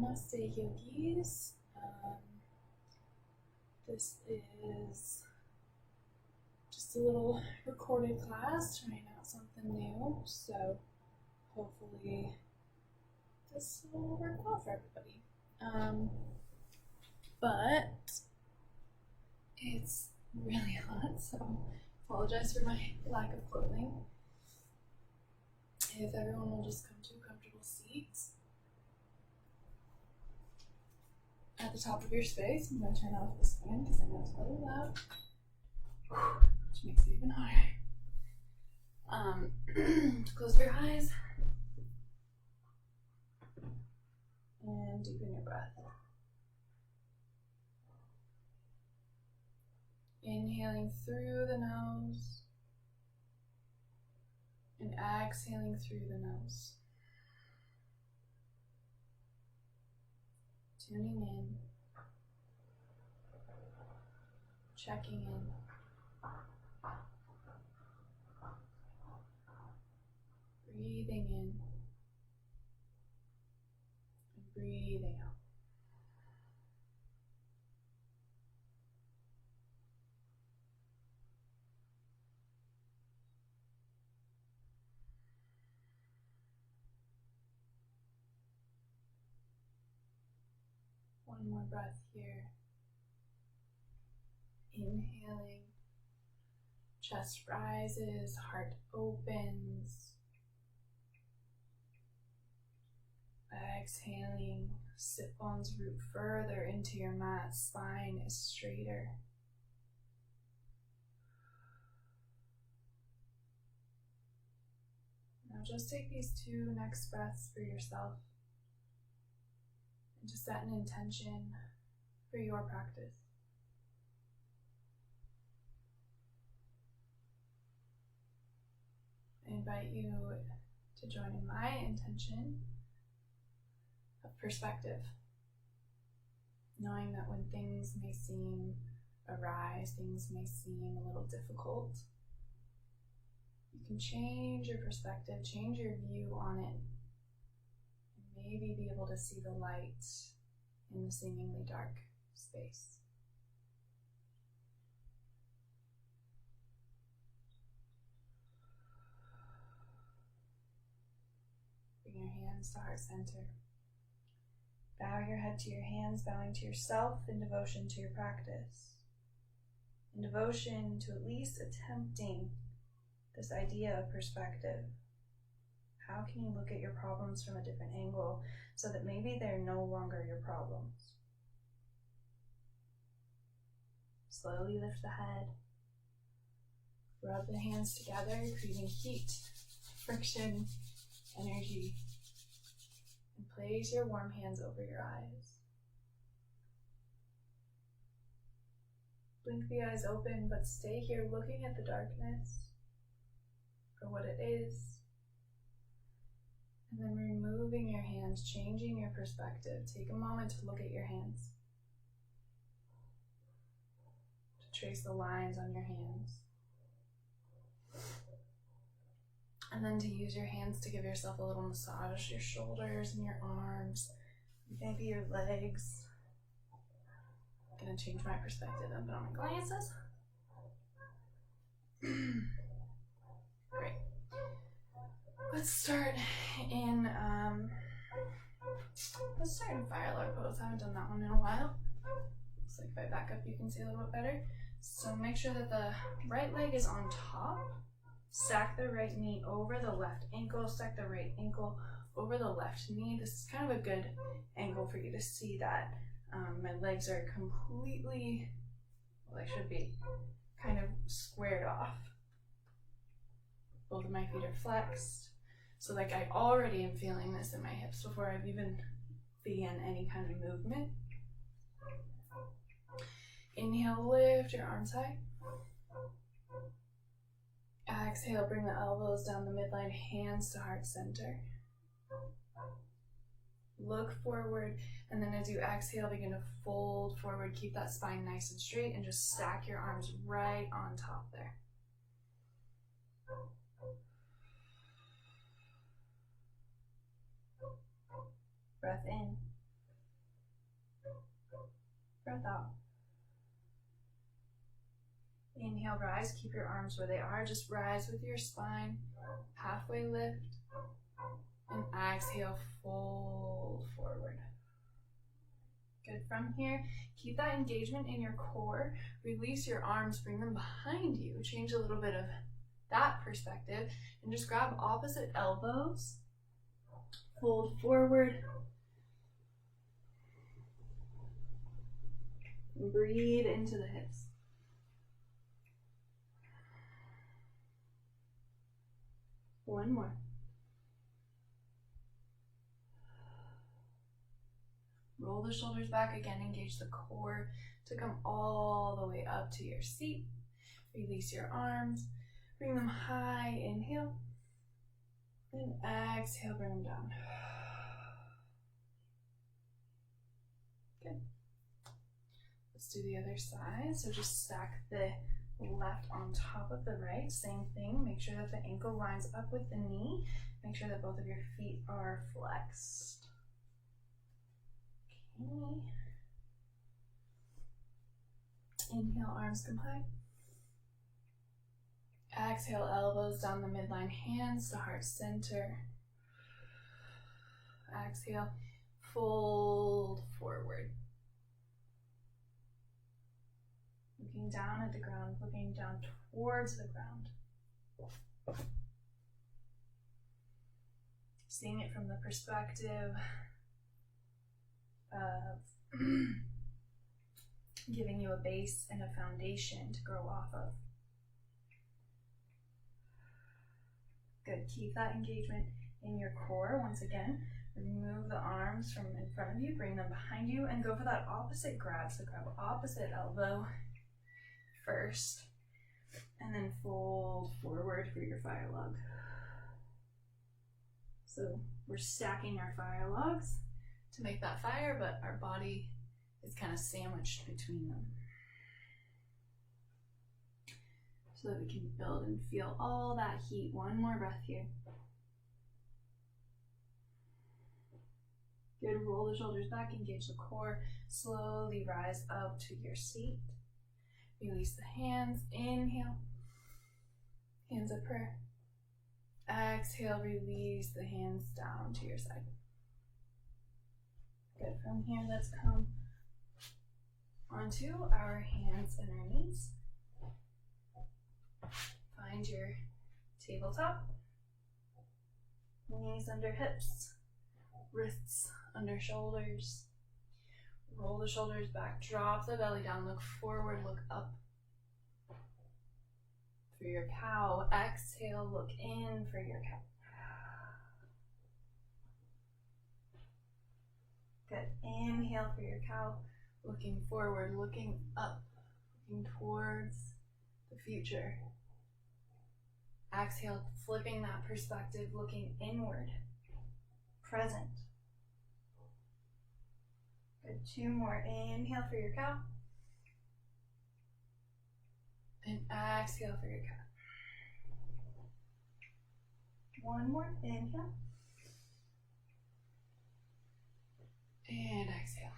Namaste yogis. This is just a little recorded class, trying out something new, so hopefully this will work well for everybody. But it's really hot, so apologize for my lack of clothing. If everyone will just come to a comfortable seat at the top of your space. I'm going to turn off this fan because I know it's really loud, which makes it even hotter. Close your eyes and deepen your breath. Inhaling through the nose and exhaling through the nose. Tuning in, checking in. Breathing in and breathing out. One more breath here. Inhaling, chest rises, heart opens. Exhaling, sit bones root further into your mat, spine is straighter. Now just take these two next breaths for yourself and just set an intention for your practice. I invite you to join in my intention of perspective, knowing that when things may seem arise, things may seem a little difficult, you can change your perspective, change your view on it, and maybe be able to see the light in the seemingly dark space. Bring your hands to heart center. Bow your head to your hands, bowing to yourself in devotion to your practice. In devotion to at least attempting this idea of perspective. How can you look at your problems from a different angle so that maybe they're no longer your problems? Slowly lift the head. Rub the hands together, creating heat, friction, energy. And place your warm hands over your eyes. Blink the eyes open, but stay here looking at the darkness for what it is. And then removing your hands, changing your perspective. Take a moment to look at your hands. To trace the lines on your hands. And then to use your hands to give yourself a little massage, your shoulders and your arms, maybe your legs. I'm gonna change my perspective and put on my glasses. Great. Let's start in fire log pose. I haven't done that one in a while. Looks like if I back up you can see a little bit better. So make sure that the right leg is on top. Stack the right knee over the left ankle, stack the right ankle over the left knee. This is kind of a good angle for you to see that my legs are completely, well, they should be kind of squared off. Both of my feet are flexed. So like I already am feeling this in my hips before I've even begun any kind of movement. Inhale, lift your arms high. Exhale, bring the elbows down the midline, hands to heart center. Look forward, and then as you exhale, begin to fold forward. Keep that spine nice and straight, and just stack your arms right on top there. Breath in. breath out. Inhale, rise. Keep your arms where they are. Just rise with your spine. Halfway lift. And exhale, fold forward. Good. From here, keep that engagement in your core. Release your arms, bring them behind you. Change a little bit of that perspective. And just grab opposite elbows. Fold forward. And breathe into the hips. One more. Roll the shoulders back again, engage the core to come all the way up to your seat. Release your arms, bring them high, inhale. And exhale, bring them down. Good. Let's do the other side. So just stack the left on top of the right. Same thing. Make sure that the ankle lines up with the knee. Make sure that both of your feet are flexed. Okay. Inhale, arms come high. Exhale, elbows down the midline, hands to heart center. Exhale, fold forward. Looking down at the ground, looking down towards the ground. Seeing it from the perspective of giving you a base and a foundation to grow off of. Good. Keep that engagement in your core. Once again, remove the arms from in front of you, bring them behind you, and go for that opposite grab. So grab opposite elbow first, and then fold forward for your fire log. So we're stacking our fire logs to make that fire, but our body is kind of sandwiched between them, so that we can build and feel all that heat. One more breath here. Good. Roll the shoulders back, engage the core. Slowly rise up to your seat. Release the hands. Inhale. Hands of prayer. Exhale, release the hands down to your side. Good. From here, let's come onto our hands and our knees. Find your tabletop. Knees under hips, wrists under shoulders. Roll the shoulders back, drop the belly down, look forward, look up. For your cow, exhale, look in for your cow. Good. Inhale for your cow, looking forward, looking up, looking towards the future. Exhale, flipping that perspective, looking inward, present. Good. Two more. Inhale for your cow. And exhale for your cow. One more. Inhale. And exhale.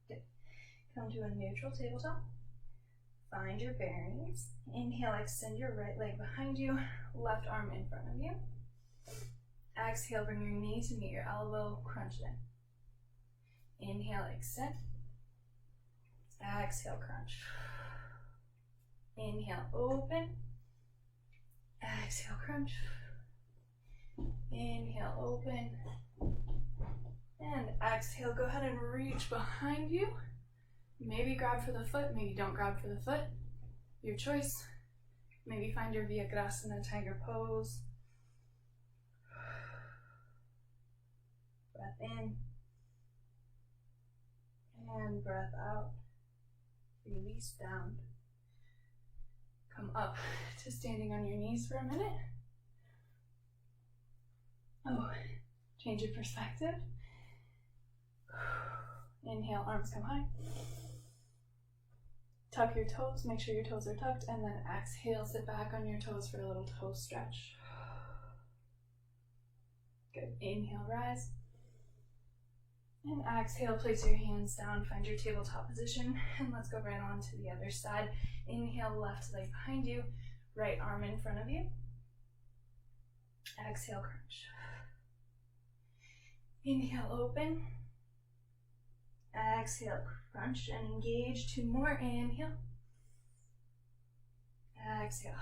Good. Come to a neutral tabletop. Find your bearings. Inhale, extend your right leg behind you, left arm in front of you. Exhale, bring your knee to meet your elbow, crunch it in. Inhale, extend. Exhale, crunch. Inhale, open. Exhale, crunch. Inhale, open. And exhale, go ahead and reach behind you. Maybe grab for the foot, maybe don't grab for the foot. Your choice. Maybe find your Vyagrasana tiger pose. Breath in. And breath out. Release down. Come up to standing on your knees for a minute. Oh, change your perspective. Inhale, arms come high. Tuck your toes, make sure your toes are tucked, and then exhale, sit back on your toes for a little toe stretch. Good. Inhale, rise. And exhale, place your hands down, find your tabletop position, and let's go right on to the other side. Inhale, left leg behind you, right arm in front of you. Exhale, crunch. Inhale, open. Exhale, crunch and engage. 2 more, inhale. Exhale.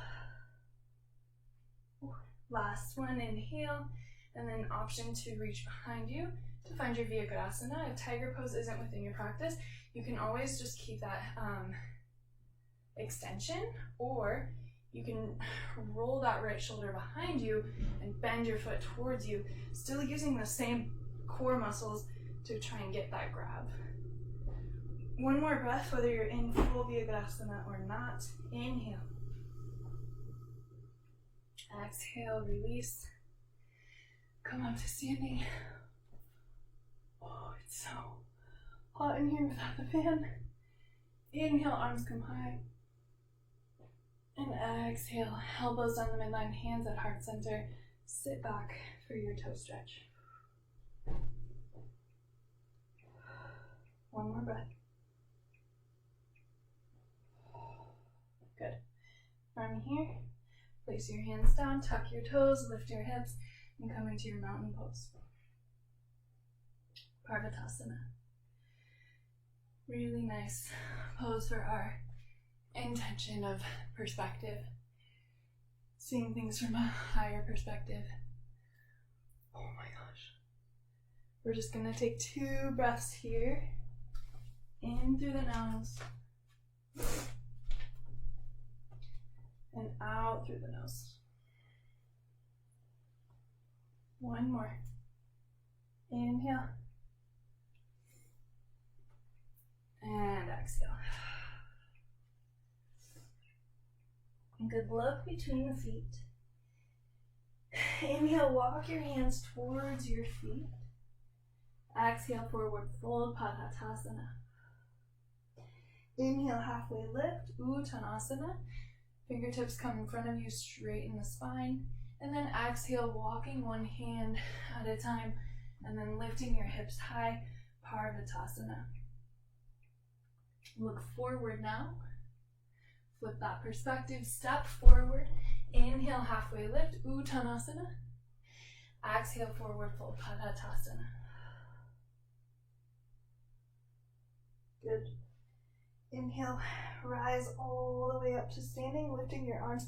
Last one, inhale, and then option to reach behind you to find your Virabhadrasana. If tiger pose isn't within your practice, you can always just keep that extension, or you can roll that right shoulder behind you and bend your foot towards you, still using the same core muscles to try and get that grab. 1 more breath, whether you're in full Virabhadrasana or not. Inhale. Exhale, release. Come up to standing. Oh, it's so hot in here without the fan. Inhale, arms come high. And exhale, elbows down the midline, hands at heart center. Sit back for your toe stretch. 1 more breath. Good. From here, place your hands down, tuck your toes, lift your hips, and come into your mountain pose. Parvatasana. Really nice pose for our intention of perspective. Seeing things from a higher perspective. Oh my gosh. We're just gonna take 2 breaths here. In through the nose. And out through the nose. 1 more. Inhale. And exhale. Good look between the feet. Inhale, walk your hands towards your feet. Exhale, forward fold, Padmatasana. Inhale, halfway lift, Uttanasana. Fingertips come in front of you, straighten the spine. And then exhale, walking 1 hand at a time, and then lifting your hips high, Parvatasana. Look forward now. Flip that perspective, step forward. Inhale, halfway lift, Uttanasana. Exhale, forward fold, Padmatasana. Good. Inhale, rise all the way up to standing, lifting your arms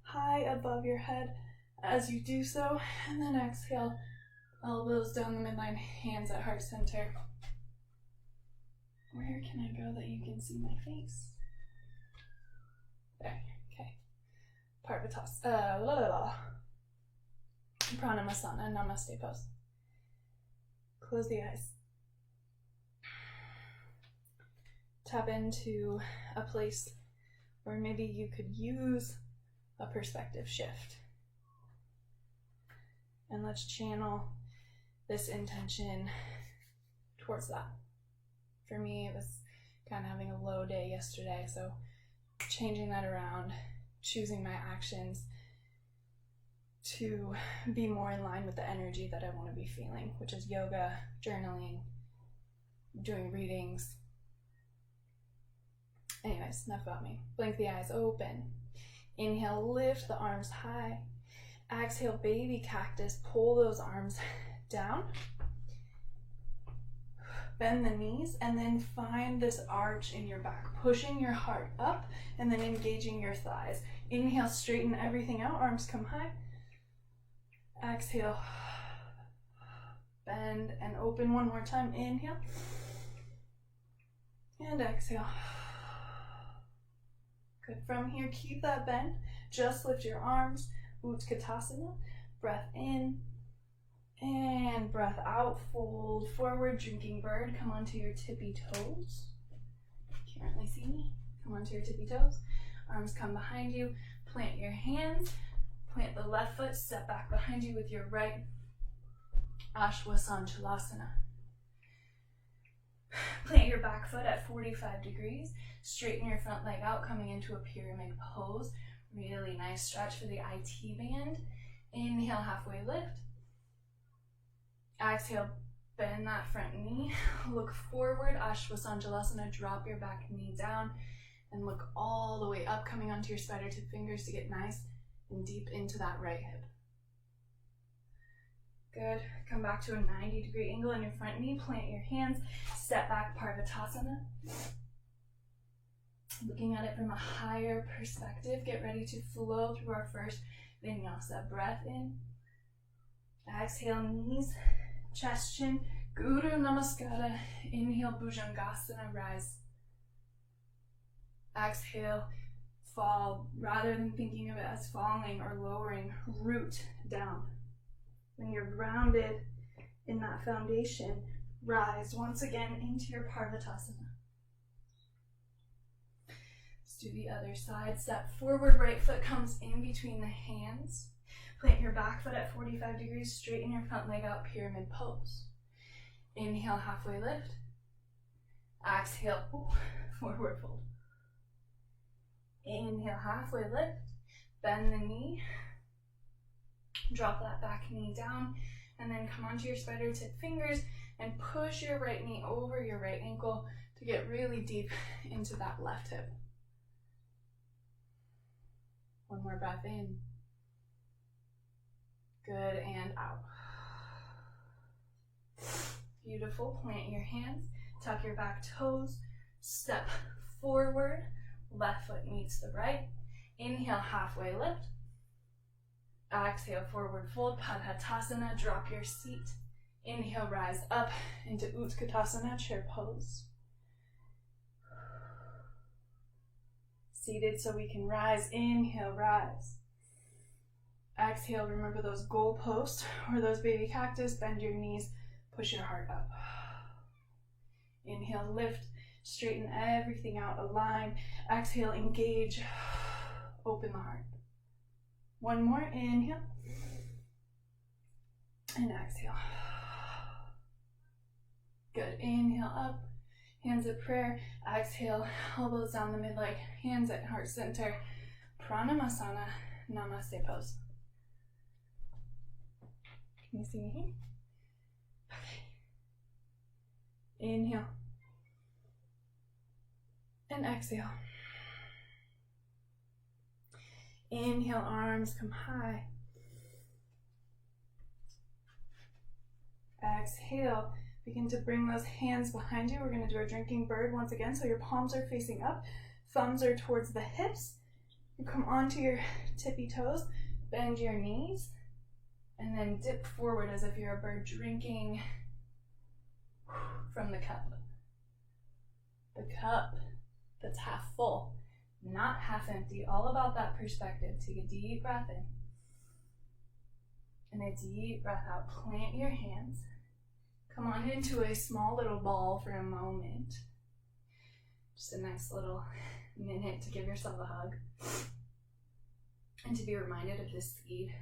high above your head as you do so. And then exhale, elbows down the midline, hands at heart center. Where can I go that you can see my face? There, okay. Parvatasana, Pranamasana, Namaste pose. Close the eyes. Tap into a place where maybe you could use a perspective shift. And let's channel this intention towards that. For me, it was kind of having a low day yesterday, so changing that around, choosing my actions to be more in line with the energy that I want to be feeling, which is yoga, journaling, doing readings. Anyways, enough about me. Blink the eyes open. Inhale, lift the arms high. Exhale, baby cactus. Pull those arms down. Bend the knees and then find this arch in your back, pushing your heart up and then engaging your thighs. Inhale, straighten everything out. Arms come high. Exhale, bend and open 1 more time. Inhale and exhale. Good. From here, keep that bend. Just lift your arms. Utkatasana. Breath in and breath out. Fold forward, drinking bird. Come onto your tippy toes. Can't really see me. Come onto your tippy toes. Arms come behind you. Plant your hands. Plant the left foot. Step back behind you with your right. Ashwasanchalasana. Plant your back foot at 45 degrees. Straighten your front leg out, coming into a pyramid pose. Really nice stretch for the IT band. Inhale, halfway lift. Exhale, Bend that front knee, look forward, Ashwausanjalasana, drop your back knee down and look all the way up, coming onto your spider tip fingers to get nice and deep into that right hip. Good, come back to a 90-degree angle in your front knee, plant your hands, step back, Parvatasana. Looking at it from a higher perspective, get ready to flow through our first vinyasa. Breath in, exhale, knees, chest, chin, Guru Namaskara. Inhale, Bhujangasana, rise. Exhale, fall. Rather than thinking of it as falling or lowering, root down. When you're grounded in that foundation, rise once again into your Parvatasana. Let's do the other side. Step forward, right foot comes in between the hands. Plant your back foot at 45 degrees, straighten your front leg out, pyramid pose. Inhale, halfway lift. Exhale, forward fold. Inhale, halfway lift. Bend the knee. Drop that back knee down. And then come onto your spider tip fingers and push your right knee over your right ankle to get really deep into that left hip. One more breath in. Good, and out. Beautiful. Plant your hands, tuck your back toes, step forward, left foot meets the right. Inhale, halfway lift. Exhale, forward fold, Padhatasana, drop your seat. Inhale, rise up into Utkatasana, chair pose. Seated so we can rise. Inhale, rise. Exhale, remember those goal posts or those baby cactus. Bend your knees, push your heart up. Inhale, lift, straighten everything out, align. Exhale, engage, open the heart. One more, inhale, and exhale. Good, inhale up, hands at prayer. Exhale, elbows down the midleg, hands at heart center. Pranamasana, namaste pose. Can you see me here? Okay. Inhale. And exhale. Inhale, arms come high. Exhale, begin to bring those hands behind you. We're going to do our drinking bird once again. So your palms are facing up, thumbs are towards the hips. You come onto your tippy toes, bend your knees, and then dip forward as if you're a bird drinking from the cup. The cup that's half full, not half empty. All about that perspective. Take a deep breath in and a deep breath out. Plant your hands. Come on into a small little ball for a moment. Just a nice little minute to give yourself a hug and to be reminded of this seed,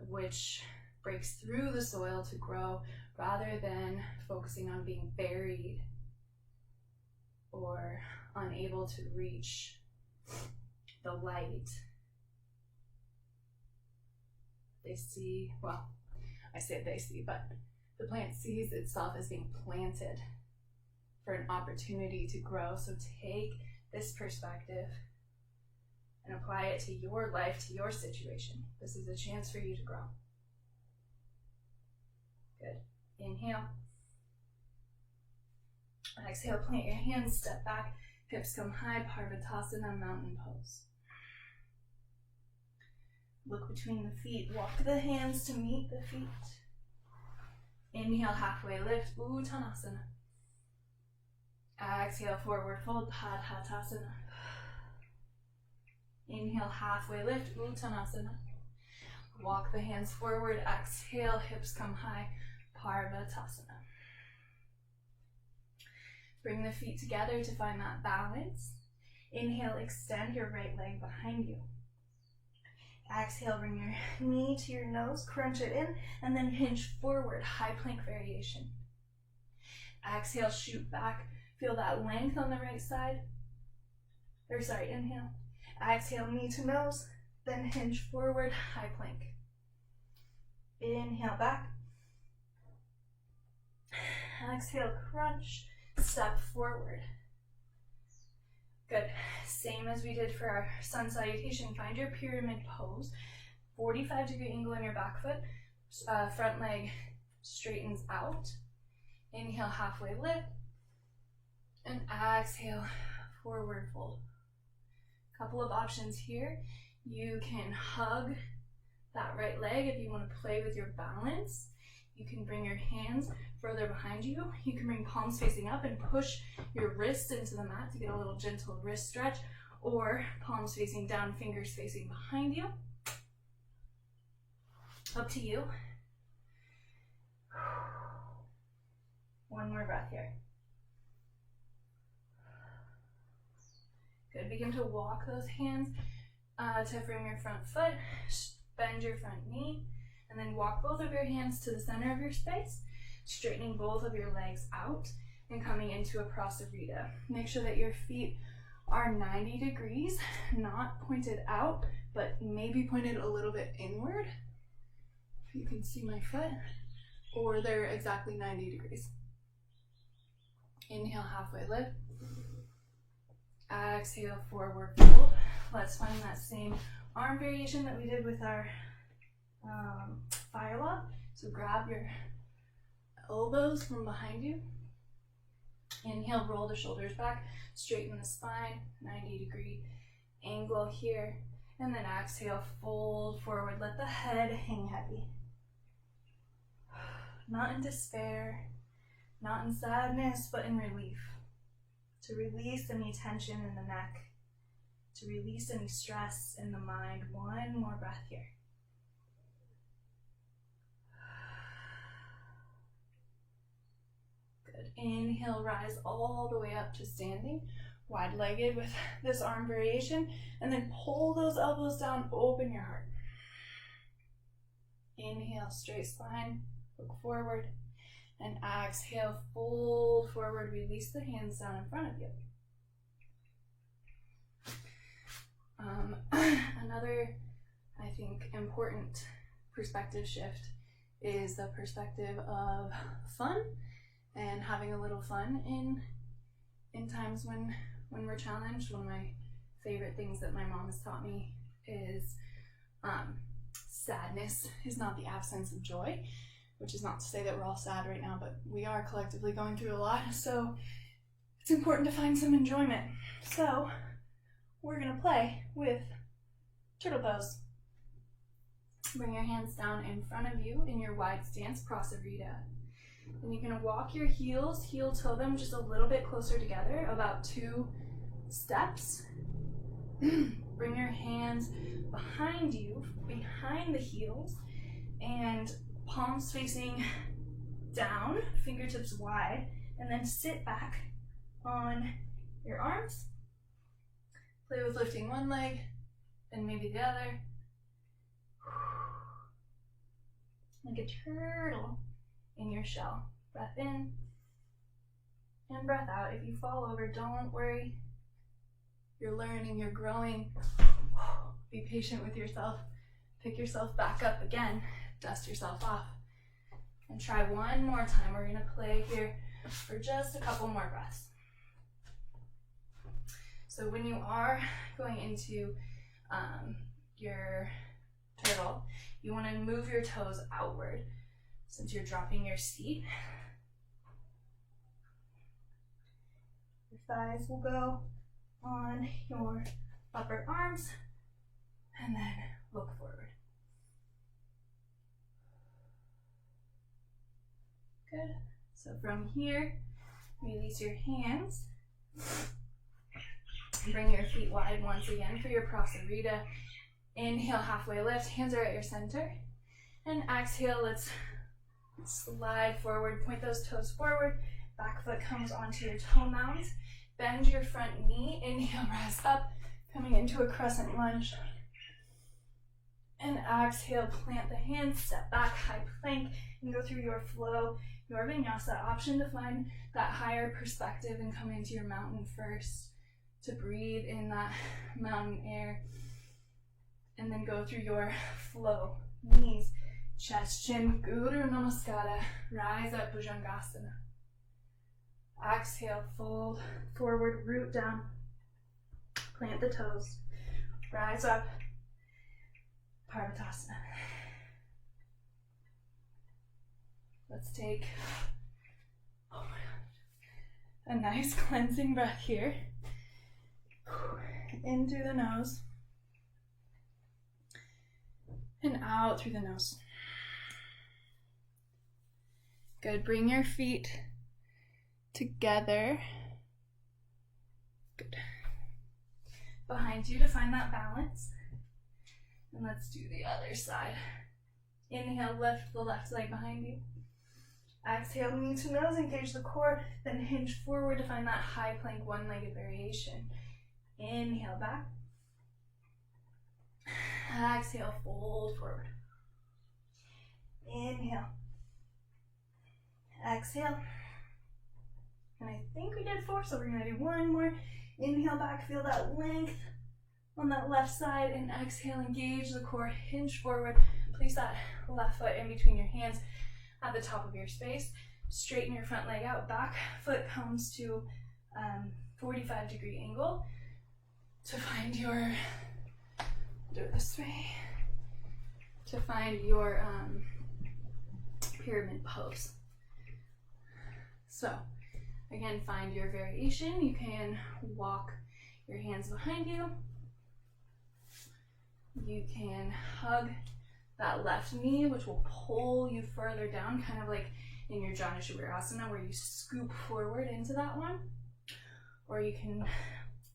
which breaks through the soil to grow rather than focusing on being buried or unable to reach the light. They see, well, I say they see, but the plant sees itself as being planted for an opportunity to grow. So take this perspective and apply it to your life, to your situation. This is a chance for you to grow. Good. Inhale. Exhale, plant your hands, step back, hips come high, Parvatasana, mountain pose. Look between the feet, walk the hands to meet the feet. Inhale, halfway lift, Uttanasana. Exhale, forward fold, Padhatasana. Inhale, halfway lift, Uttanasana. Walk the hands forward, exhale, hips come high, Parvatasana. Bring the feet together to find that balance. Inhale, extend your right leg behind you. Exhale, bring your knee to your nose, crunch it in, and then hinge forward, high plank variation. Exhale, shoot back. Feel that length on the right side. Inhale. Exhale, knee to nose, then hinge forward, high plank. Inhale, back. Exhale, crunch, step forward. Good. Same as we did for our sun salutation. Find your pyramid pose. 45-degree angle in your back foot. Front leg straightens out. Inhale, halfway lift. And exhale, forward fold. Couple of options here. You can hug that right leg if you want to play with your balance. You can bring your hands further behind you. You can bring palms facing up and push your wrists into the mat to get a little gentle wrist stretch, or palms facing down, fingers facing behind you. Up to you. One more breath here. Good. Begin to walk those hands to frame your front foot. Bend your front knee. And then walk both of your hands to the center of your space, straightening both of your legs out and coming into a Prasarita. Make sure that your feet are 90 degrees, not pointed out, but maybe pointed a little bit inward. If you can see my foot, or they're exactly 90 degrees. Inhale, halfway lift. Exhale, forward fold. Let's find that same arm variation that we did with our fire log. So grab your elbows from behind you. Inhale, roll the shoulders back, straighten the spine, 90-degree angle here. And then exhale, fold forward. Let the head hang heavy. Not in despair, not in sadness, but in relief. To release any tension in the neck, to release any stress in the mind. One more breath here. Good. Inhale, rise all the way up to standing, wide-legged with this arm variation, and then pull those elbows down, open your heart. Inhale, straight spine, look forward, and exhale, fold forward, release the hands down in front of you. Another, I think, important perspective shift is the perspective of fun and having a little fun in times when we're challenged. One of my favorite things that my mom has taught me is sadness is not the absence of joy, which is not to say that we're all sad right now, but we are collectively going through a lot, so it's important to find some enjoyment. So we're gonna play with turtle pose. Bring your hands down in front of you in your wide stance, Prasarita. And you're gonna walk your heels, heel toe them just a little bit closer together, about 2 steps. Bring your hands behind you, behind the heels, and palms facing down, fingertips wide, and then sit back on your arms. Play with lifting one leg, then maybe the other. Like a turtle in your shell. Breath in and breath out. If you fall over, don't worry. You're learning, you're growing. Be patient with yourself. Pick yourself back up again. Dust yourself off. And try one more time. We're gonna play here for just a couple more breaths. So when you are going into your turtle, you want to move your toes outward since you're dropping your seat. Your thighs will go on your upper arms and then look forward. Good. So from here, release your hands. Bring your feet wide once again for your Prasarita. Inhale, halfway lift, hands are at your center. And exhale, let's slide forward, point those toes forward. Back foot comes onto your toe mounds. Bend your front knee, inhale, rise up, coming into a crescent lunge. And exhale, plant the hands, step back, high plank, and go through your flow, your vinyasa. Option to find that higher perspective and come into your mountain first. To breathe in that mountain air and then go through your flow. Knees, chest, chin, Guru Namaskara, rise up, Bhujangasana. Exhale, fold forward, root down, plant the toes, rise up, Parvatasana. Let's take a nice cleansing breath here. In through the nose and out through the nose. Good. Bring your feet together. Good. Behind you to find that balance. And let's do the other side. Inhale, lift the left leg behind you. Exhale, knee to nose, engage the core, then hinge forward to find that high plank one-legged variation. Inhale back. Exhale, fold forward. Inhale. Exhale. And I think we did 4, so we're going to do one more. Inhale back, feel that length on that left side, and exhale, engage the core, hinge forward. Place that left foot in between your hands at the top of your space. Straighten your front leg out, back foot comes to 45-degree angle to find your, do it this way, to find your pyramid pose. So again, find your variation. You can walk your hands behind you. You can hug that left knee, which will pull you further down, kind of like in your Janu Shivirasana, where you scoop forward into that one. Or you can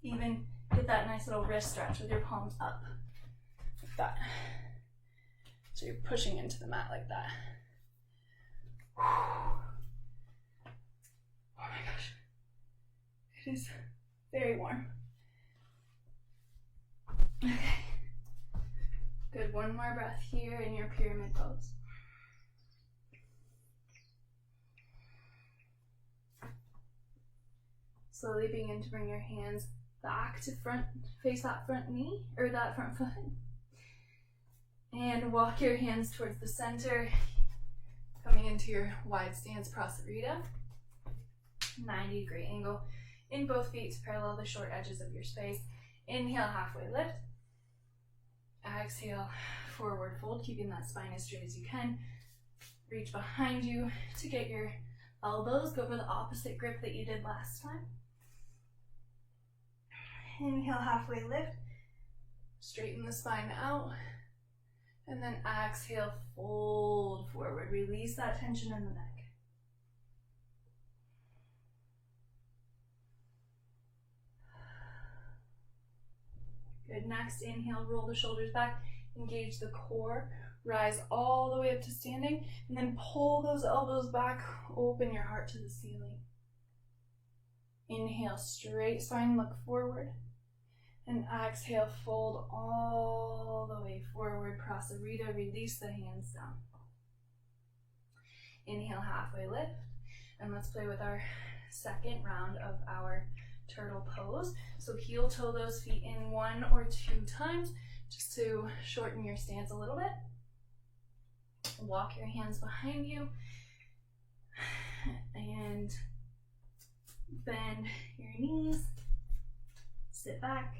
even get that nice little wrist stretch with your palms up, like that. So you're pushing into the mat like that. Oh my gosh, it is very warm. Okay. Good, one more breath here in your pyramid pose. Slowly begin to bring your hands back to front, face that front knee, or that front foot. And walk your hands towards the center, coming into your wide stance Prasarita. 90-degree angle in both feet to parallel the short edges of your space. Inhale, halfway lift. Exhale, forward fold, keeping that spine as straight as you can. Reach behind you to get your elbows. Go for the opposite grip that you did last time. Inhale, halfway lift. Straighten the spine out. And then exhale, fold forward. Release that tension in the neck. Good. Next, inhale, roll the shoulders back, engage the core, rise all the way up to standing, and then pull those elbows back, open your heart to the ceiling. Inhale, straight spine, look forward, and exhale, fold all the way forward, Prasarita, release the hands down. Inhale, halfway lift, and let's play with our second round of our turtle pose. So heel toe those feet in 1 or 2 times just to shorten your stance a little bit. Walk your hands behind you and bend your knees. Sit back.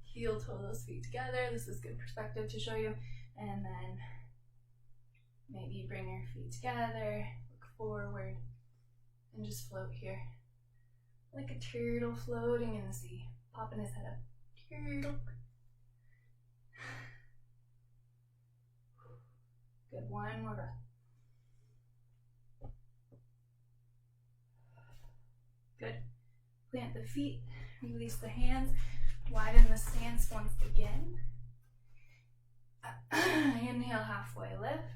Heel toe those feet together. This is good perspective to show you. And then maybe bring your feet together, look forward, and just float here. Like a turtle floating in the sea. Popping his head up. Turtle. Good, one more breath. Good. Plant the feet, release the hands, widen the stance once again. Inhale, halfway lift.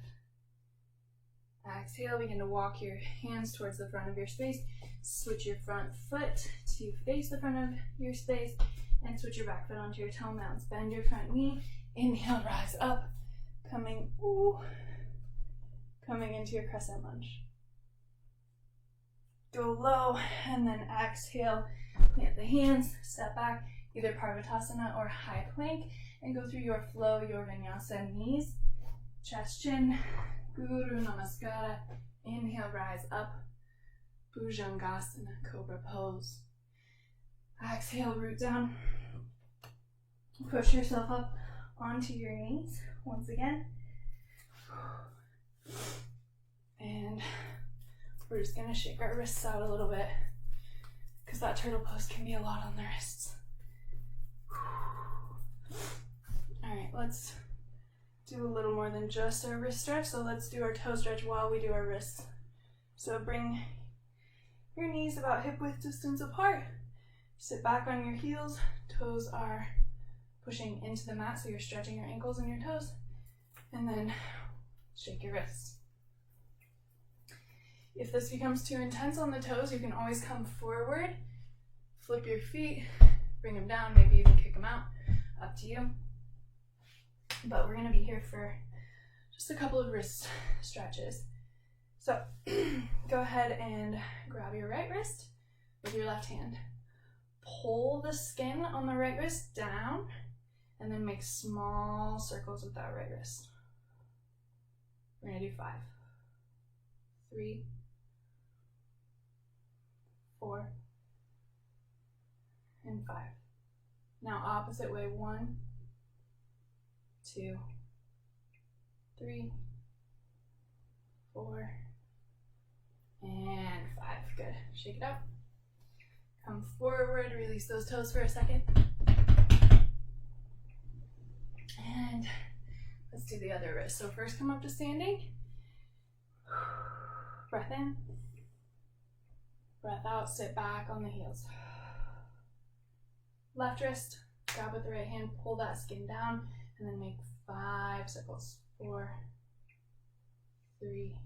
Exhale, begin to walk your hands towards the front of your space. Switch your front foot to face the front of your space and switch your back foot onto your toe mounts. Bend your front knee. Inhale, rise up, coming into your crescent lunge. Go low and then exhale, plant the hands, step back, either Parvatasana or high plank, and go through your flow, your vinyasa knees, chest chin, Guru Namaskara. Inhale, rise up, Bhujangasana, cobra pose. Exhale, root down. Push yourself up onto your knees once again. And we're just gonna shake our wrists out a little bit because that turtle pose can be a lot on the wrists. All right, let's do a little more than just our wrist stretch. So let's do our toe stretch while we do our wrists. So bring your knees about hip width distance apart. Sit back on your heels. Toes are pushing into the mat, so you're stretching your ankles and your toes. And then shake your wrists. If this becomes too intense on the toes, you can always come forward, flip your feet, bring them down, maybe even kick them out, up to you. But we're gonna be here for just a couple of wrist stretches. So go ahead and grab your right wrist with your left hand. Pull the skin on the right wrist down and then make small circles with that right wrist. We're gonna do 5, 3, 4, and 5. Now opposite way, 1, 2, 3, 4, and 5. Good. Shake it out. Come forward, release those toes for a second. And let's do the other wrist. So first come up to standing. Breath in. Breath out, sit back on the heels. Left wrist, grab with the right hand, pull that skin down, and then make 5 circles. 4, 3,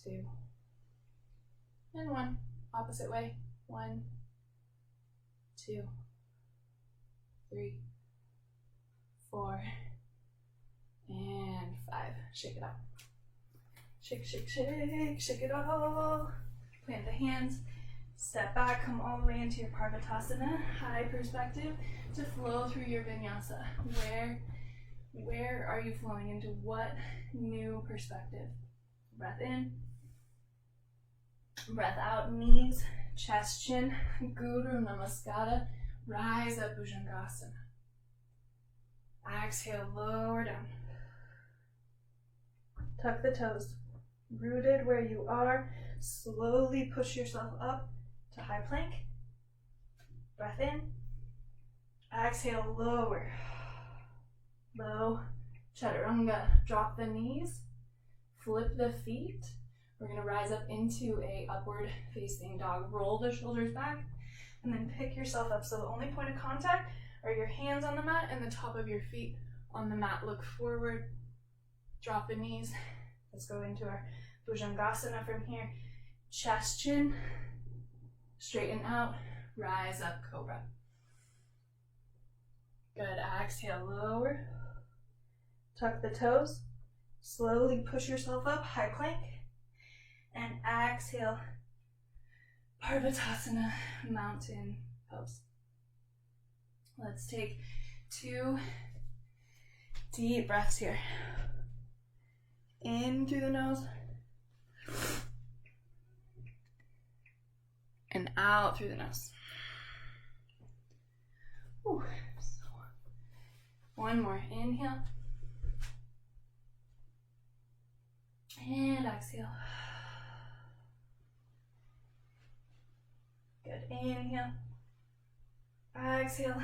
2, and 1. Opposite way. 1, 2, 3, 4, and 5. Shake it out. Shake, shake, shake, shake it all. Plant the hands. Step back, come all the way into your Parvatasana, high perspective, to flow through your vinyasa. Where are you flowing into? What new perspective? Breath in. Breath out, knees, chest, chin, Guru Namaskara, rise up, Bhujangasana. Exhale, lower down. Tuck the toes, rooted where you are, slowly push yourself up to high plank. Breath in. Exhale, lower. Low, Chaturanga, drop the knees, flip the feet. We're gonna rise up into a upward facing dog. Roll the shoulders back and then pick yourself up. So the only point of contact are your hands on the mat and the top of your feet on the mat. Look forward, drop the knees. Let's go into our Bhujangasana from here. Chest, chin, straighten out, rise up, cobra. Good, exhale, lower. Tuck the toes, slowly push yourself up, high plank. And exhale, Parvatasana, mountain pose. Let's take 2 deep breaths here. In through the nose. And out through the nose. Ooh. One more, inhale. And exhale. Good, inhale. Exhale,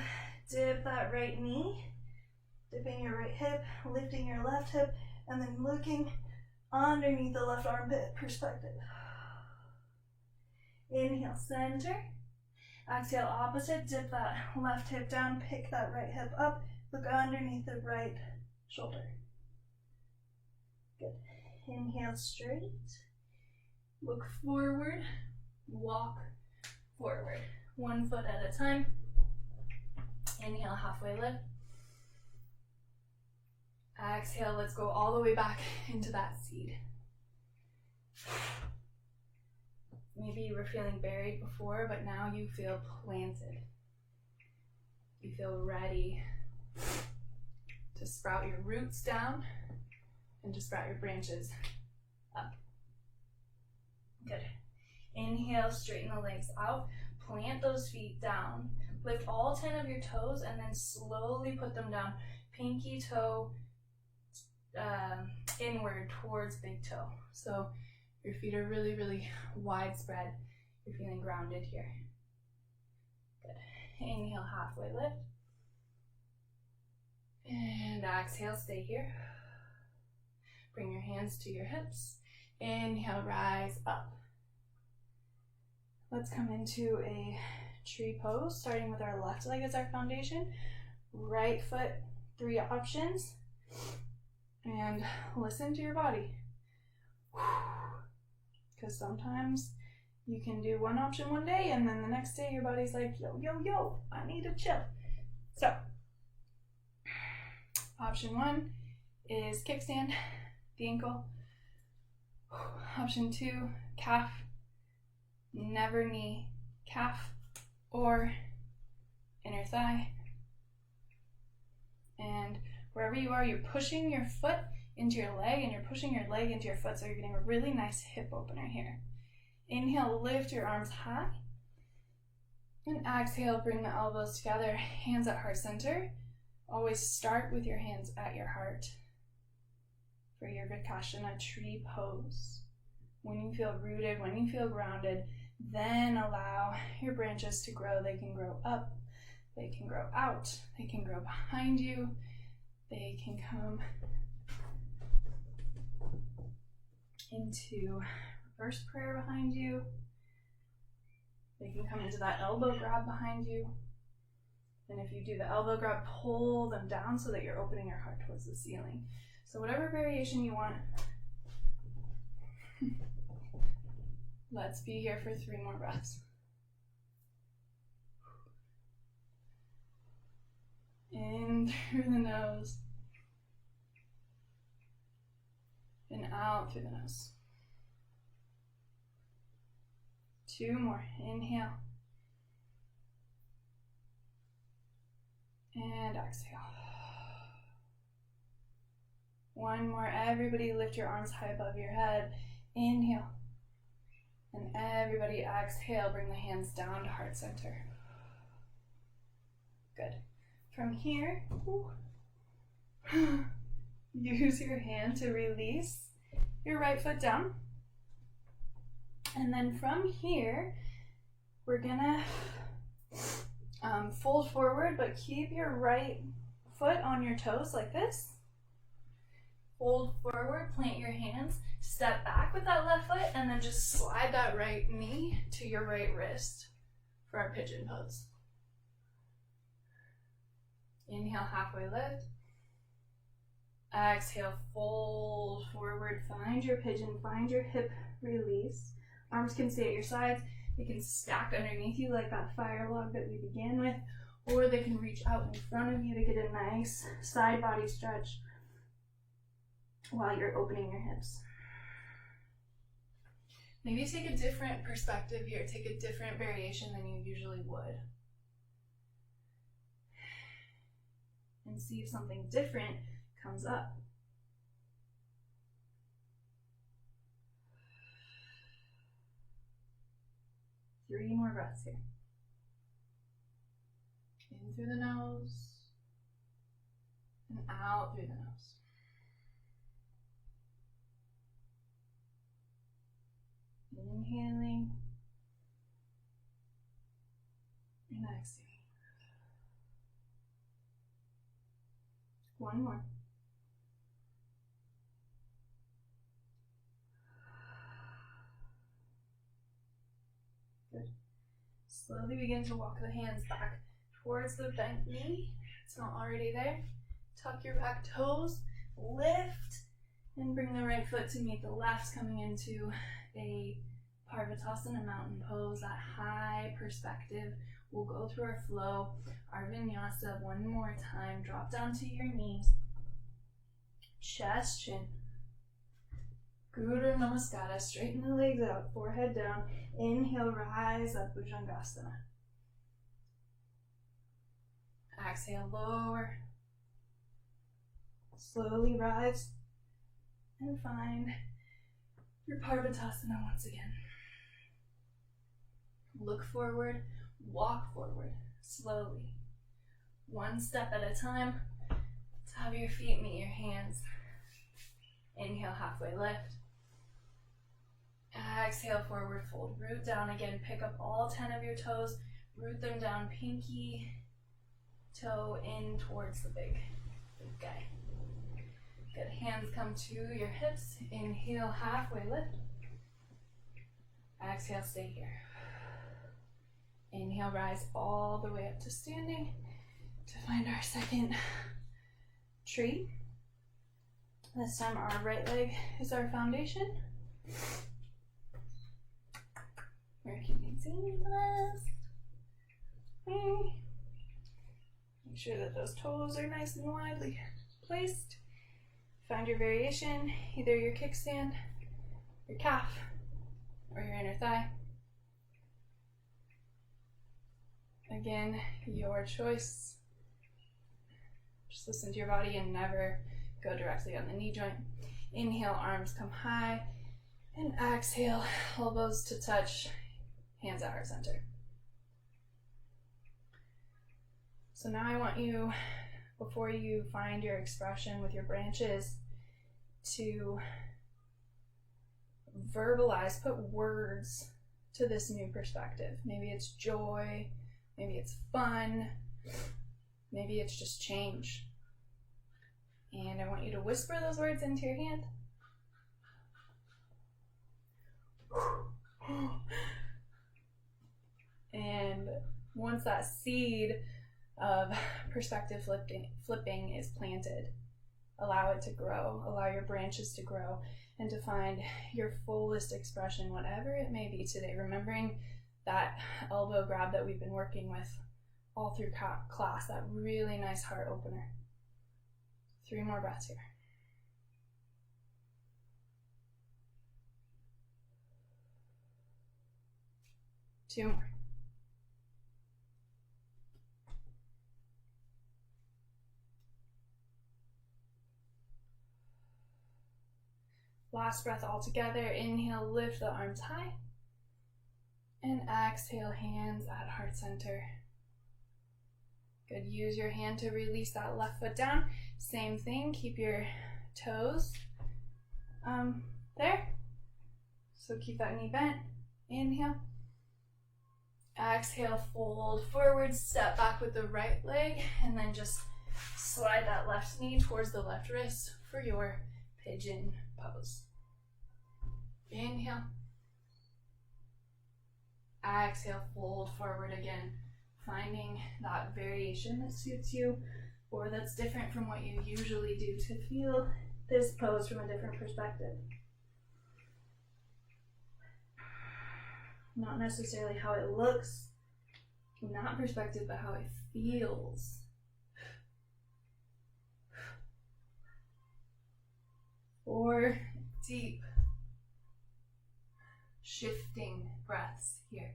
dip that right knee, dipping your right hip, lifting your left hip, and then looking underneath the left armpit, perspective. Inhale, center. Exhale, opposite, dip that left hip down, pick that right hip up, look underneath the right shoulder. Good. Inhale, straight. Look forward, walk forward. 1 foot at a time. Inhale, halfway lift. Exhale, let's go all the way back into that seat. Maybe you were feeling buried before, but now you feel planted. You feel ready to sprout your roots down and to sprout your branches up. Good. Inhale, straighten the legs out. Plant those feet down. Lift all 10 of your toes and then slowly put them down. Pinky toe inward towards big toe. So your feet are really, really widespread. You're feeling grounded here. Good. Inhale, halfway lift. And exhale, stay here. Bring your hands to your hips. Inhale, rise up. Let's come into a tree pose, starting with our left leg as our foundation. Right foot, 3 options. And listen to your body. Because sometimes you can do one option one day and then the next day your body's like, yo, yo, yo, I need to chill. So, option 1 is kickstand, the ankle. Option 2, calf, never knee, calf, or inner thigh. And wherever you are, you're pushing your foot into your leg and you're pushing your leg into your foot, so you're getting a really nice hip opener here. Inhale, lift your arms high. And exhale, bring the elbows together, hands at heart center. Always start with your hands at your heart for your Vrksasana tree pose. When you feel rooted, when you feel grounded, then allow your branches to grow. They can grow up, they can grow out, they can grow behind you, they can come into reverse prayer behind you. They can come into that elbow grab behind you. And if you do the elbow grab, pull them down so that you're opening your heart towards the ceiling. So whatever variation you want. Let's be here for 3 more breaths. In through the nose. And out through the nose. 2 more. Inhale. And exhale. 1 more. Everybody lift your arms high above your head. Inhale. And everybody exhale. Bring the hands down to heart center. Good. From here, use your hand to release your right foot down. And then from here, we're gonna fold forward, but keep your right foot on your toes like this. Fold forward, plant your hands, step back with that left foot, and then just slide that right knee to your right wrist for our pigeon pose. Inhale, halfway lift. Exhale, fold forward, find your pigeon, find your hip release. Arms can stay at your sides. They can stack underneath you like that fire log that we began with, or they can reach out in front of you to get a nice side body stretch while you're opening your hips. Maybe take a different perspective here, take a different variation than you usually would. And see if something different comes up. Three more breaths here. In through the nose and out through the nose. Inhaling and exhaling. One more. Good. Slowly begin to walk the hands back towards the bent knee. It's not already there. Tuck your back toes, lift, and bring the right foot to meet the left, coming into a Parvatasana mountain pose, that high perspective. We'll go through our flow, our vinyasa one more time. Drop down to your knees. Chest, chin. Guru Namaskara. Straighten the legs out, forehead down. Inhale, rise up, Bhujangasana. Exhale, lower. Slowly rise and find your Parvatasana once again. Look forward, walk forward, slowly. One step at a time. Have your feet meet your hands. Inhale, halfway lift. Exhale, forward fold. Root down again. Pick up all 10 of your toes. Root them down, pinky toe in towards the big guy. Good. Hands come to your hips. Inhale, halfway lift. Exhale, stay here. Inhale, rise all the way up to standing to find our second tree. This time our right leg is our foundation. We're keeping seamless. Make sure that those toes are nice and widely placed. Find your variation, either your kickstand, your calf, or your inner thigh. Again, your choice. Just listen to your body and never go directly on the knee joint. Inhale, arms come high, and exhale, elbows to touch, hands at heart center. So now I want you, before you find your expression with your branches, to verbalize, put words to this new perspective. Maybe it's joy, maybe it's fun, maybe it's just change. And I want you to whisper those words into your hand. And once that seed of perspective flipping is planted, allow it to grow, allow your branches to grow, and to find your fullest expression, whatever it may be today, remembering that elbow grab that we've been working with all through class, that really nice heart opener. 3 more breaths here. Two more. Last breath all together. Inhale, lift the arms high. And exhale, hands at heart center. Good. Use your hand to release that left foot down. Same thing. Keep your toes there. So keep that knee bent. Inhale. Exhale, fold forward, step back with the right leg, and then just slide that left knee towards the left wrist for your pigeon pose. Inhale. Exhale, fold forward again, finding that variation that suits you or that's different from what you usually do to feel this pose from a different perspective. Not necessarily how it looks from that perspective, but how it feels. Or deep, shifting breaths here.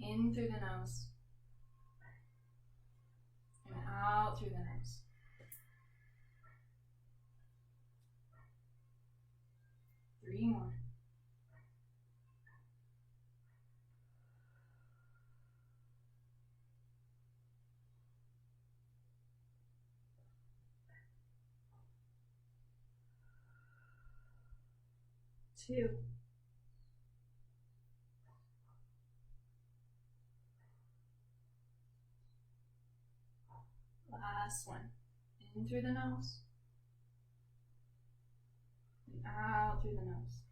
In through the nose, and out through the nose. Three more. Two. Last one. In through the nose. And out through the nose.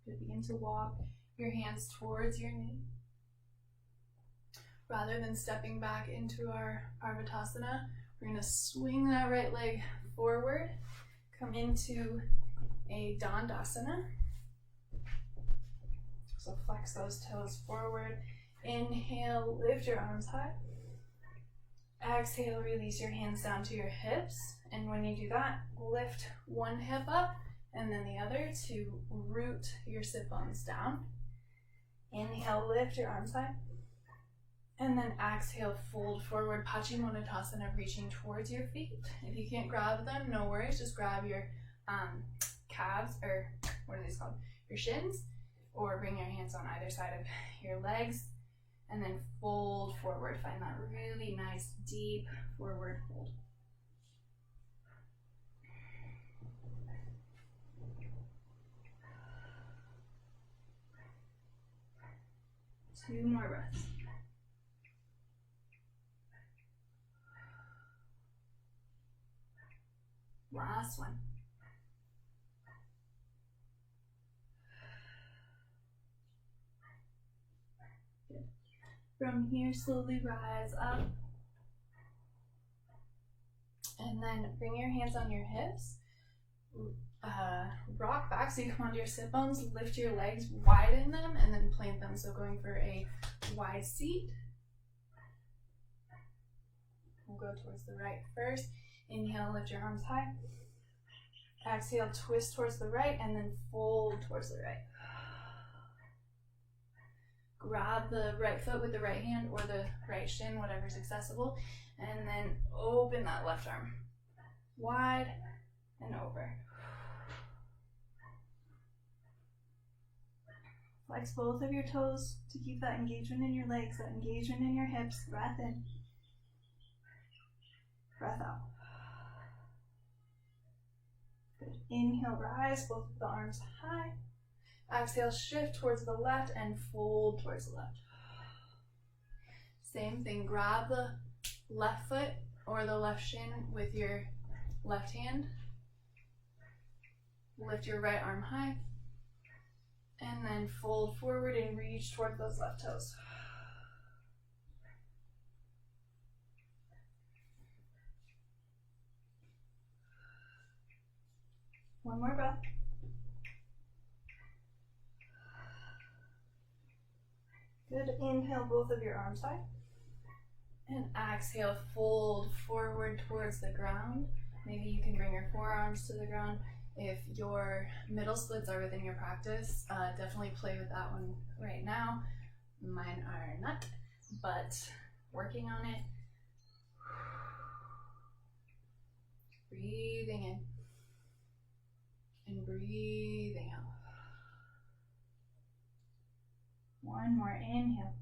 Good. Begin to walk your hands towards your knee. Rather than stepping back into our Arvatasana, we're going to swing that right leg forward. Come into a Dandasana. So flex those toes forward. Inhale, lift your arms high. Exhale, release your hands down to your hips. And when you do that, lift one hip up and then the other to root your sit bones down. Inhale, lift your arms high. And then exhale, fold forward, Paschimottanasana, reaching towards your feet. If you can't grab them, no worries. Just grab your calves, or what are these called? Your shins, or bring your hands on either side of your legs, and then fold forward. Find that really nice, deep forward fold. Two more breaths. Last one. Good. From here, slowly rise up. And then bring your hands on your hips. Rock back so you come onto your sit bones. Lift your legs, widen them, and then plant them. So going for a wide seat. We'll go towards the right first. Inhale, lift your arms high. Exhale, twist towards the right, and then fold towards the right. Grab the right foot with the right hand or the right shin, whatever's accessible, and then open that left arm. Wide and over. Flex both of your toes to keep that engagement in your legs, that engagement in your hips. Breath in. Breath out. Good. Inhale, rise, both of the arms high. Exhale, shift towards the left and fold towards the left. Same thing, grab the left foot or the left shin with your left hand. Lift your right arm high. And then fold forward and reach towards those left toes. One more breath. Good. Inhale, both of your arms high. And exhale, fold forward towards the ground. Maybe you can bring your forearms to the ground. If your middle splits are within your practice, definitely play with that one right now. Mine are not, but working on it. Breathing in and breathing out. One more inhale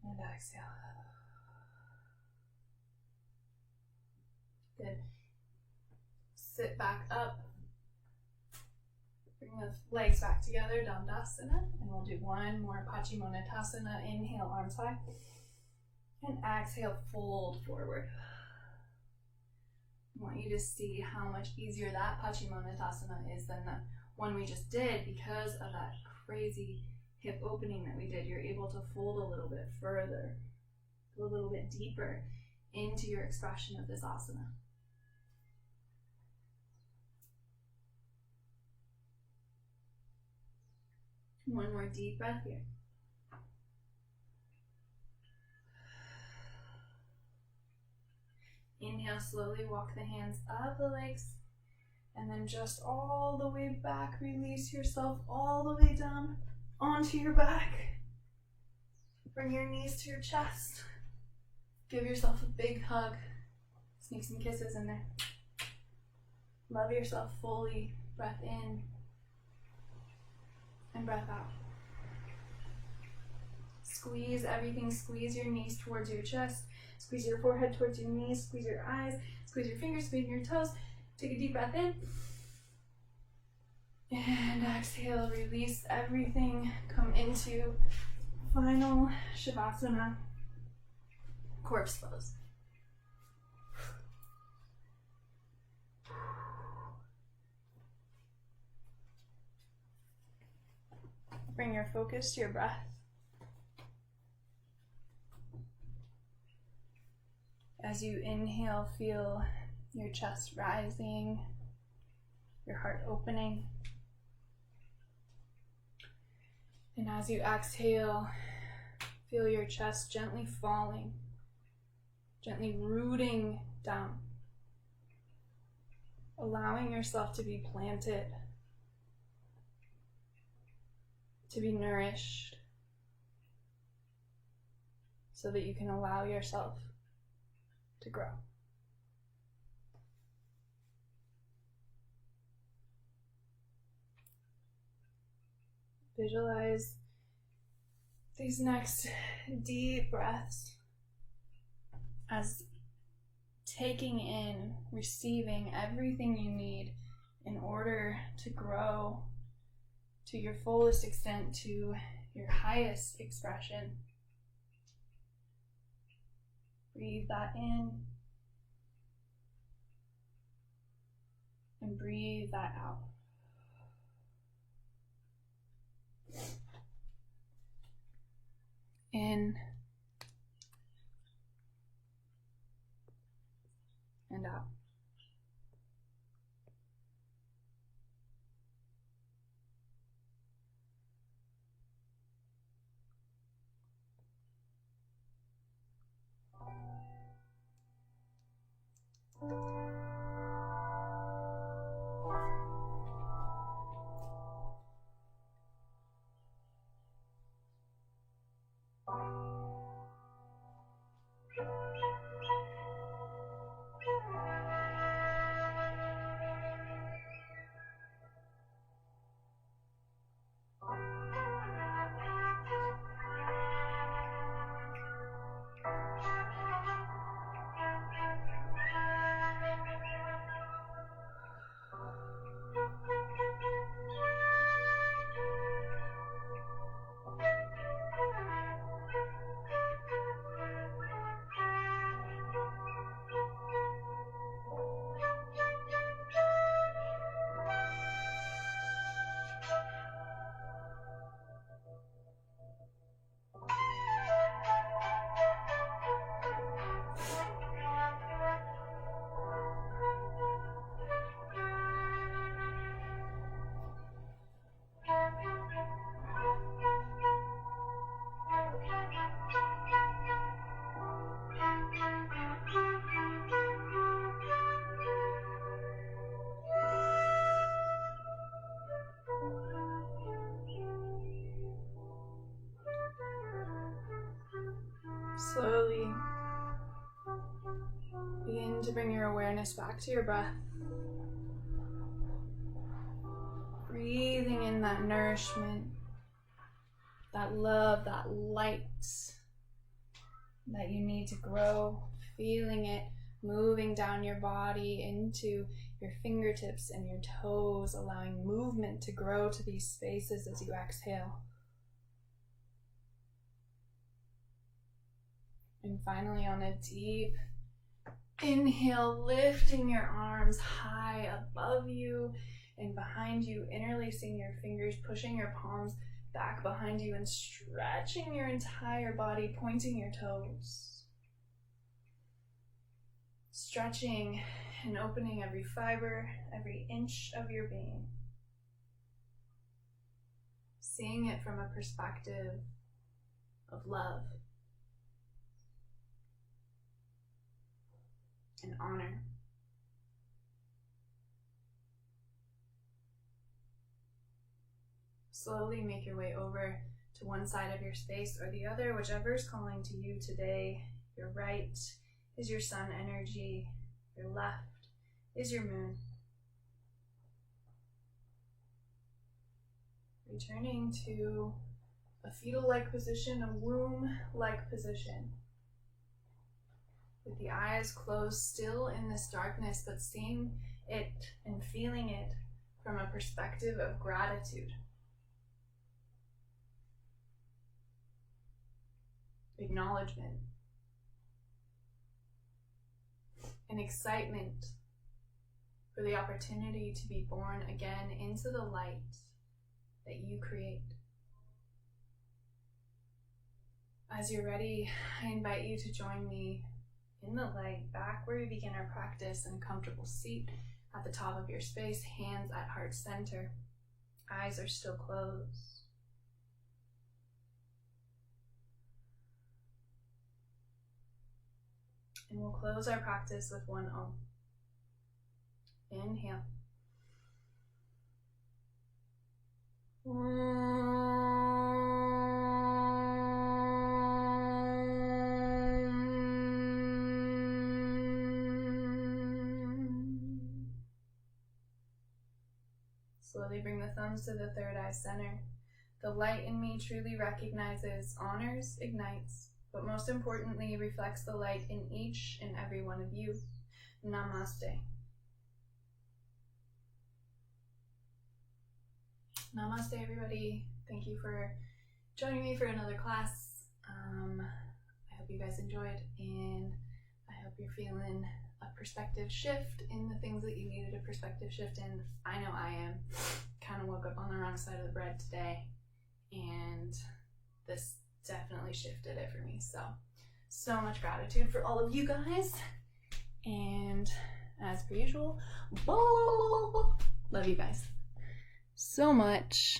and exhale. Good. Sit back up. Bring the legs back together, Dandasana, and we'll do one more Paschimottanasana. Inhale, arms high, and exhale, fold forward. I want you to see how much easier that Paschimottanasana is than the one we just did because of that crazy hip opening that we did. You're able to fold a little bit further, go a little bit deeper into your expression of this asana. One more deep breath here. Inhale, slowly walk the hands up the legs, and then just all the way back. Release yourself all the way down onto your back. Bring your knees to your chest. Give yourself a big hug. Sneak some kisses in there. Love yourself fully. Breath in and breath out. Squeeze everything. Squeeze your knees towards your chest. Squeeze your forehead towards your knees. Squeeze your eyes. Squeeze your fingers. Squeeze your toes. Take a deep breath in. And exhale. Release everything. Come into final Shavasana. Corpse pose. Bring your focus to your breath. As you inhale, feel your chest rising, your heart opening. And as you exhale, feel your chest gently falling, gently rooting down, allowing yourself to be planted, to be nourished, so that you can allow yourself to grow. Visualize these next deep breaths as taking in, receiving everything you need in order to grow to your fullest extent, to your highest expression. Breathe that in and breathe that out. In and out. Slowly begin to bring your awareness back to your breath. Breathing in that nourishment, that love, that light that you need to grow. Feeling it moving down your body into your fingertips and your toes, allowing movement to grow to these spaces as you exhale. And finally, on a deep inhale, lifting your arms high above you and behind you, interlacing your fingers, pushing your palms back behind you and stretching your entire body, pointing your toes. Stretching and opening every fiber, every inch of your being. Seeing it from a perspective of love and honor. Slowly make your way over to one side of your space or the other, whichever is calling to you today. Your right is your sun energy, your left is your moon. Returning to a fetal-like position, a womb-like position. With the eyes closed, still in this darkness, but seeing it and feeling it from a perspective of gratitude. Acknowledgement. And excitement for the opportunity to be born again into the light that you create. As you're ready, I invite you to join me in the light, back where we begin our practice, in a comfortable seat at the top of your space, hands at heart center. Eyes are still closed. And we'll close our practice with one Om. Inhale. Slowly bring the thumbs to the third eye center. The light in me truly recognizes, honors, ignites, but most importantly reflects the light in each and every one of you. Namaste. Namaste, everybody. Thank you for joining me for another class. I hope you guys enjoyed, and I hope you're feeling a perspective shift in the things that you needed a perspective shift in. I know I am. Kind of woke up on the wrong side of the bread today, and this definitely shifted it for me. So much gratitude for all of you guys, and as per usual, love you guys so much.